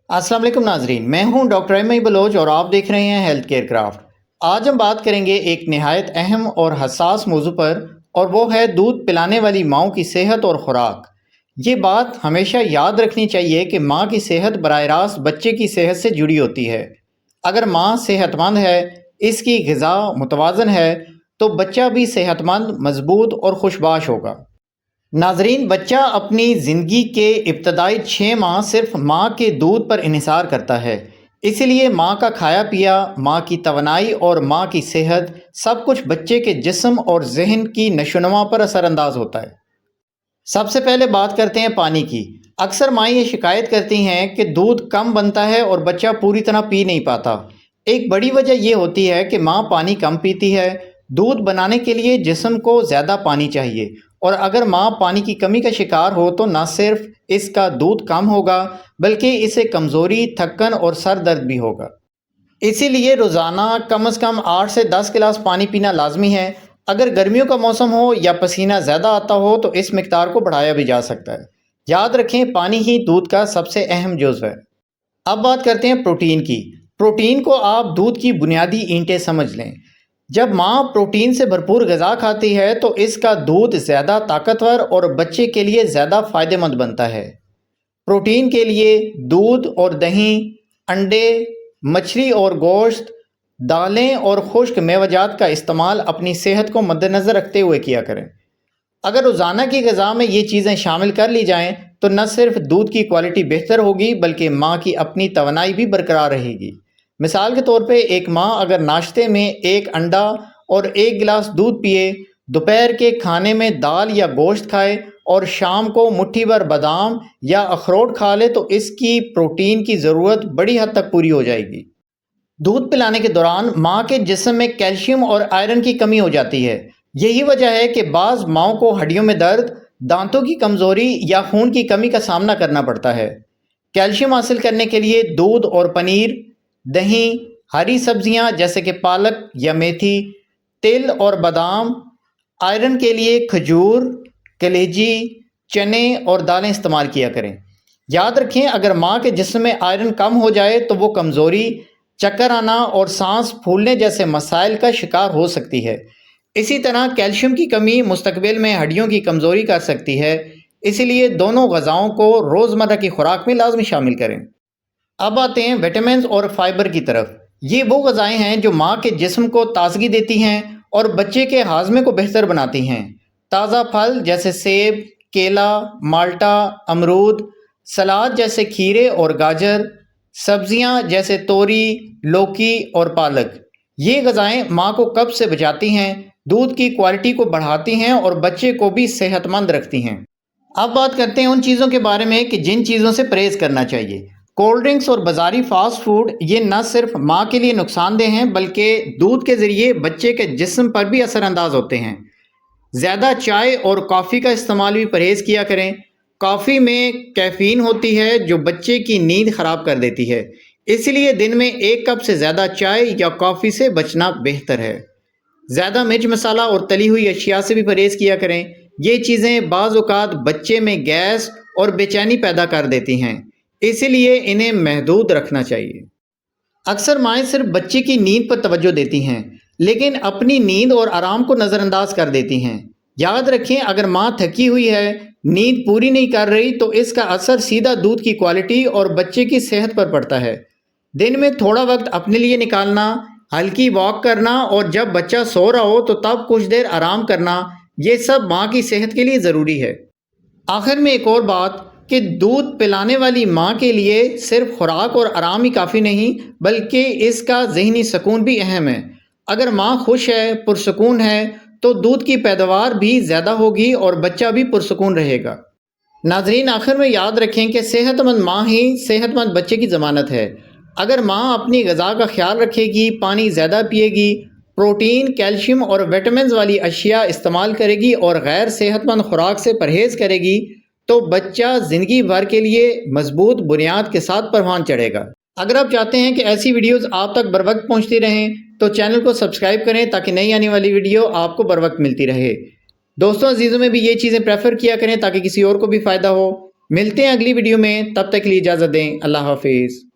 अस्सलाम वालेकुम नाजरीन, मैं हूं डॉक्टर एम बलोच और आप देख रहे हैं हेल्थ केयर क्राफ्ट। आज हम बात करेंगे एक निहायत अहम और हसास मौजू पर, और वो है दूध पिलाने वाली माँओं की सेहत और खुराक। ये बात हमेशा याद रखनी चाहिए कि माँ की सेहत बराह रास्त बच्चे की सेहत से जुड़ी होती है। अगर माँ सेहतमंद है, इसकी ग़िज़ा मुतवाज़न है, तो बच्चा भी सेहतमंद, मजबूत और खुशबाश होगा। नाजरीन, बच्चा अपनी ज़िंदगी के इब्तदाई 6 माह सिर्फ माँ के दूध पर इन्हिसार करता है। इसलिए माँ का खाया पिया, माँ की तवानाई और माँ की सेहत, सब कुछ बच्चे के जिस्म और जहन की नशोनुमा पर असरअंदाज होता है। सबसे पहले बात करते हैं पानी की। अक्सर माँ ये शिकायत करती हैं कि दूध कम बनता है और बच्चा पूरी तरह पी नहीं पाता। एक बड़ी वजह ये होती है कि माँ पानी कम पीती है। दूध बनाने के लिए जिस्म को ज़्यादा पानी चाहिए, और अगर माँ पानी की कमी का शिकार हो तो न सिर्फ इसका दूध कम होगा, बल्कि इसे कमज़ोरी, थक्कन और सर दर्द भी होगा। इसीलिए रोज़ाना कम से कम 8 से 10 गिलास पानी पीना लाजमी है। अगर गर्मियों का मौसम हो या पसीना ज़्यादा आता हो तो इस मिकदार को बढ़ाया भी जा सकता है। याद रखें, पानी ही दूध का सबसे अहम जुज़्व है। अब बात करते हैं प्रोटीन की। प्रोटीन को आप दूध की बुनियादी ईंटें समझ लें। जब माँ प्रोटीन से भरपूर ग़िज़ा खाती है तो इसका दूध ज़्यादा ताकतवर और बच्चे के लिए ज़्यादा फ़ायदेमंद बनता है। प्रोटीन के लिए दूध और दही, अंडे, मछली और गोश्त, दालें और खुश्क मेवजात का इस्तेमाल अपनी सेहत को मद्देनज़र रखते हुए किया करें। अगर रोज़ाना की ग़िज़ा में ये चीज़ें शामिल कर ली जाएं तो न सिर्फ दूध की क्वालिटी बेहतर होगी, बल्कि माँ की अपनी तवानाई भी बरकरार रहेगी। मिसाल के तौर पे एक माँ अगर नाश्ते में एक अंडा और 1 गिलास दूध पिए, दोपहर के खाने में दाल या गोश्त खाए और शाम को मुट्ठी भर बादाम या अखरोट खा ले, तो इसकी प्रोटीन की ज़रूरत बड़ी हद तक पूरी हो जाएगी। दूध पिलाने के दौरान माँ के जिस्म में कैल्शियम और आयरन की कमी हो जाती है। यही वजह है कि बाज़ माँओं को हड्डियों में दर्द, दांतों की कमज़ोरी या खून की कमी का सामना करना पड़ता है। कैल्शियम हासिल करने के लिए दूध और पनीर, दही, हरी सब्जियां जैसे कि पालक या मेथी, तिल और बादाम, आयरन के लिए खजूर, कलेजी, चने और दालें इस्तेमाल किया करें। याद रखें, अगर माँ के जिस्म में आयरन कम हो जाए तो वो कमज़ोरी, चक्कर आना और सांस फूलने जैसे मसाइल का शिकार हो सकती है। इसी तरह कैल्शियम की कमी मुस्तकबिल में हड्डियों की कमज़ोरी कर सकती है। इसीलिए दोनों ग़िज़ाओं को रोज़मर्रा की खुराक में लाजमी शामिल करें। अब आते हैं विटामिन और फाइबर की तरफ। ये वो ग़िज़ाएँ हैं जो माँ के जिस्म को ताज़गी देती हैं और बच्चे के हाज़मे को बेहतर बनाती हैं। ताज़ा फल जैसे सेब, केला, माल्टा, अमरूद, सलाद जैसे खीरे और गाजर, सब्जियां जैसे तोरी, लौकी और पालक, ये ग़िज़ाएँ माँ को कब्ज़ से बचाती हैं, दूध की क्वालिटी को बढ़ाती हैं और बच्चे को भी सेहतमंद रखती हैं। अब बात करते हैं उन चीज़ों के बारे में कि जिन चीज़ों से परहेज़ करना चाहिए। कोल्ड ड्रिंक्स और बाज़ारी फ़ास्ट फूड ये न सिर्फ माँ के लिए नुकसानदेह हैं, बल्कि दूध के ज़रिए बच्चे के जिस्म पर भी असरअंदाज होते हैं। ज़्यादा चाय और कॉफ़ी का इस्तेमाल भी परहेज़ किया करें। कॉफ़ी में कैफ़ीन होती है जो बच्चे की नींद ख़राब कर देती है। इसलिए दिन में 1 कप से ज़्यादा चाय या कॉफ़ी से बचना बेहतर है। ज़्यादा मिर्च मसाला और तली हुई अशिया से भी परहेज़ किया करें। ये चीज़ें बाज़ औक़ात बच्चे में गैस और बेचैनी पैदा कर देती हैं, इसलिए इन्हें महदूद रखना चाहिए। अक्सर माएँ सिर्फ बच्चे की नींद पर तवज्जो देती हैं, लेकिन अपनी नींद और आराम को नज़रअंदाज कर देती हैं। याद रखें, अगर माँ थकी हुई है, नींद पूरी नहीं कर रही, तो इसका असर सीधा दूध की क्वालिटी और बच्चे की सेहत पर पड़ता है। दिन में थोड़ा वक्त अपने लिए निकालना, हल्की वॉक करना और जब बच्चा सो रहा हो तो तब कुछ देर आराम करना, ये सब माँ की सेहत के लिए ज़रूरी है। आखिर में एक और बात कि दूध पिलाने वाली माँ के लिए सिर्फ खुराक और आराम ही काफ़ी नहीं, बल्कि इसका ज़हनी सुकून भी अहम है। अगर माँ खुश है, पुरसुकून है, तो दूध की पैदावार भी ज़्यादा होगी और बच्चा भी पुरसुकून रहेगा। नाजरीन, आखिर में याद रखें कि सेहतमंद माँ ही सेहतमंद बच्चे की ज़मानत है। अगर माँ अपनी ग़िज़ा का ख्याल रखेगी, पानी ज़्यादा पिएगी, प्रोटीन, कैल्शियम और विटामिन वाली अशिया इस्तेमाल करेगी और गैर सेहतमंद खुराक से परहेज़ करेगी, तो बच्चा ज़िंदगी भर के लिए मजबूत बुनियाद के साथ परवान चढ़ेगा। अगर आप चाहते हैं कि ऐसी वीडियोज़ आप तक बर वक्त पहुँचती रहें तो चैनल को सब्सक्राइब करें ताकि नई आने वाली वीडियो आपको बर वक्त मिलती रहे। दोस्तों अजीज़ों में भी ये चीज़ें प्रेफर किया करें ताकि किसी और को भी फ़ायदा हो। ملتے ہیں اگلی ویڈیو میں، تب تک کے لیے اجازت دیں، اللہ حافظ۔